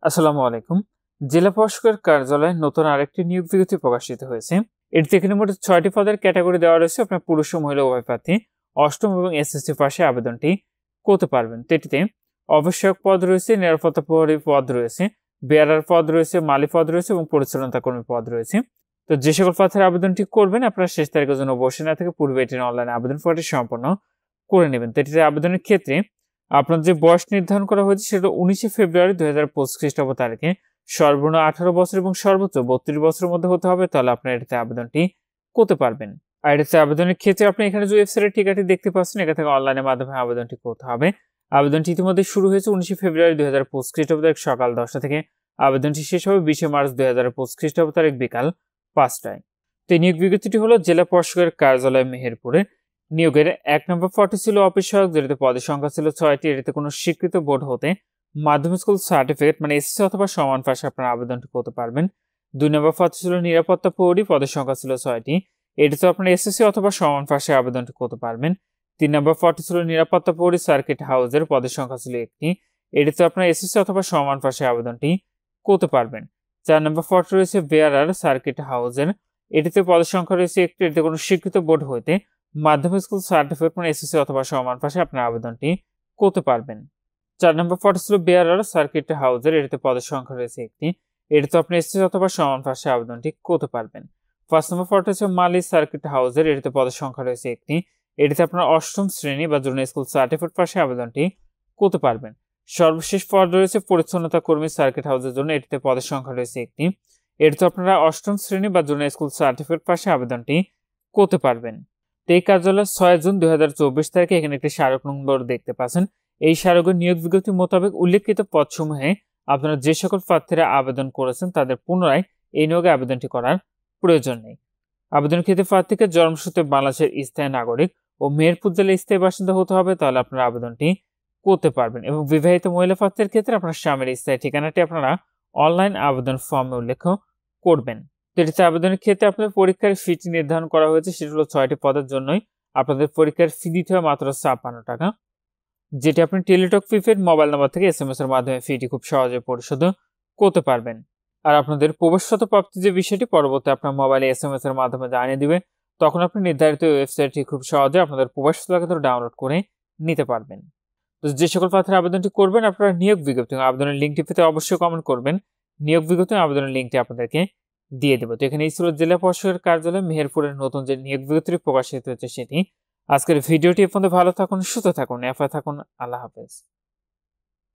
আসসালামু আলাইকুম। জেলা প্রশাসকের কার্যালয়ে নতুন আরেকটি নিয়োগ বিজ্ঞপ্তি প্রকাশিত হয়েছে। এটিতে এখানে মোট ৬টি পদের ক্যাটাগরি দেওয়া রয়েছে। আপনার পুরুষ ও মহিলা উভয় প্রার্থী অষ্টম এবং এসএসসি পাশে আবেদনটি করতে পারবেন। তো এটিতে আবশ্যক পদ রয়েছে, নিরাপত্তা প্রহরী পদ রয়েছে, বেয়ারার পদ রয়েছে, মালি পদ রয়েছে এবং পরিচালনা কর্মী পদ রয়েছে। তো যে সকল প্রার্থীরা আবেদনটি করবেন আপনারা শেষ তারিখের জন্য বসে না থেকে পূর্বে এটির অনলাইনে আবেদন ফর্মটি সম্পন্ন করে নেবেন। তো এটিতে আবেদনের ক্ষেত্রে আপনার যে বয়স নির্ধারণ করা হয়েছে সেটা 19শে ফেব্রুয়ারি 2025 খ্রিস্টাব্দ তারিখে সর্বনিম্ন 18 বছর এবং সর্বোচ্চ 32 বছরের মধ্যে হতে হবে, তাহলে আপনার এটাতে আবেদনটি করতে পারবেন। আর এটাতে আবেদনের ক্ষেত্রে আপনি এখানে যে ওয়েবসাইটের ঠিকাটি দেখতে পাচ্ছেন এখান থেকে অনলাইনের মাধ্যমে আবেদনটি করতে হবে। আবেদনটি ইতিমধ্যে শুরু হয়েছে 19শে ফেব্রুয়ারি 2025 খ্রিস্টাব্দ তারিখ সকাল 10টা থেকে। আবেদনটি শেষ হবে 20শে মার্চ 2025 খ্রিস্টাব্দ তারিখ বিকাল 5টায়। তো এই নিয়োগ বিজ্ঞপ্তিটি হলো জেলা প্রশাসকের কার্যালয় মেহেরপুরে। নিয়োগের 1 নম্বর পদটি ছিল অফিস সহায়ক, যেটিতে পদের সংখ্যা ছিল 6টি। এটিতে কোনো স্বীকৃত বোর্ড হতে মাধ্যমিক স্কুল সার্টিফিকেট মানে এসএসসি অথবা সমান পাশে আপনারা আবেদনটি করতে পারবেন। 2 নম্বর পদটি ছিল নিরাপত্তা প্রহরী, পদের সংখ্যা ছিল 6টি। এটিতে আপনারা এসএসসি অথবা সমান পাশে আবেদনটি করতে পারবেন। 3 নম্বর পদটি ছিল নিরাপত্তা প্রহরী সার্কিট হাউসের, পদের সংখ্যা ছিল 1টি। এটিতে আপনারা এসএসসি অথবা সমান পাশে আবেদনটি করতে পারবেন। 4 নম্বর পদটি রয়েছে বেয়ারার সার্কিট হাউসের, এটিতে পদের সংখ্যা রয়েছে 1টি। এটিতে কোনো স্বীকৃত বোর্ড হইতে মাধ্যমিক স্কুল সার্টিফিকেট মানে এসএসসি অথবা সমান পাশে আপনার আবেদনটি করতে পারবেন। 4 নম্বর পদটি ছিল বেয়ারার সার্কিট হাউসের, এটিতে পদের সংখ্যা রয়েছে 1টি। এটিতে আপনি এসএসসি অথবা সমান পাশে আবেদনটি করতে পারবেন। 5 নম্বর পদটি হচ্ছে মালি সার্কিট হাউসের, এটিতে পদের সংখ্যা রয়েছে 1টি। এটিতে আপনার অষ্টম শ্রেণী বা জুনিয়র স্কুল সার্টিফিকেট পাশে আবেদনটি করতে পারবেন। সর্বশেষ পদ রয়েছে পরিচ্ছন্নতা কর্মী সার্কিট হাউসের জন্য, এটিতে পদের সংখ্যা রয়েছে 1টি। এটিতে আপনারা অষ্টম শ্রেণী বা জুনিয়র স্কুল সার্টিফিকেট পাশে আবেদনটি করতে পারবেন। এই কার্যালয় 6 জুন 2024 তারিখে এখানে একটি স্মারক নম্বর দেখতে পাচ্ছেন। এই স্মারকের নিয়োগ বিজ্ঞপ্তি মোতাবেক উল্লেখিত পদসমূহে আপনারা যে সকল প্রার্থীরা আবেদন করেছেন তাদের পুনরায় এই নিয়োগে আবেদনটি করার প্রয়োজন নেই। আবেদনের ক্ষেত্রে প্রার্থীকে জন্মসূত্রে বাংলাদেশের স্থায়ী নাগরিক ও মেহেরপুর জেলার স্থায়ী বাসিন্দা হতে হবে, তাহলে আপনারা আবেদনটি করতে পারবেন। এবং বিবাহিত মহিলা প্রার্থীর ক্ষেত্রে আপনার স্বামীর স্থায়ী ঠিকানাটি আপনারা অনলাইন আবেদন ফর্মে উল্লেখ করবেন। এটিতে আবেদনের ক্ষেত্রে আপনাদের পরীক্ষার ফিটি নির্ধারণ করা হয়েছে, সেটি হলো 6টি পদের জন্যই আপনাদের পরীক্ষার ফি দিতে হবে মাত্র 56 টাকা, যেটি আপনি টেলিটক প্রিপেড মোবাইল নাম্বার থেকে এসএমএস এর মাধ্যমে ফিটি খুব সহজে পরিশোধ করতে পারবেন। আর আপনাদের প্রবেশগত প্রাপ্তি যে বিষয়টি পরবর্তী আপনার মোবাইলে এসএমএস এর মাধ্যমে জানিয়ে দিবে, তখন আপনি নির্ধারিত ওয়েবসাইটটি খুব সহজে আপনাদের প্রবেশগত ডাউনলোড করে নিতে পারবেন। তো যে সকল প্রার্থীরা আবেদনটি করবেন আপনারা নিয়োগ বিজ্ঞপ্তি আবেদনের লিঙ্কটি পেতে অবশ্যই কমেন্ট করবেন। নিয়োগ বিজ্ঞপ্তি আবেদনের লিঙ্কটি আপনাদেরকে দিয়ে দেবো। তো এখানে এই ছিল জেলা প্রশাসকের কার্যালয় মেহেরপুরের নতুন যে নিয়োগ বিজ্ঞপ্তি প্রকাশিত হচ্ছে সেটি। আজকের ভিডিওটি এ পর্যন্ত। ভালো থাকুন, সুস্থ থাকুন, এফআই থাকুন। আল্লাহ হাফেজ।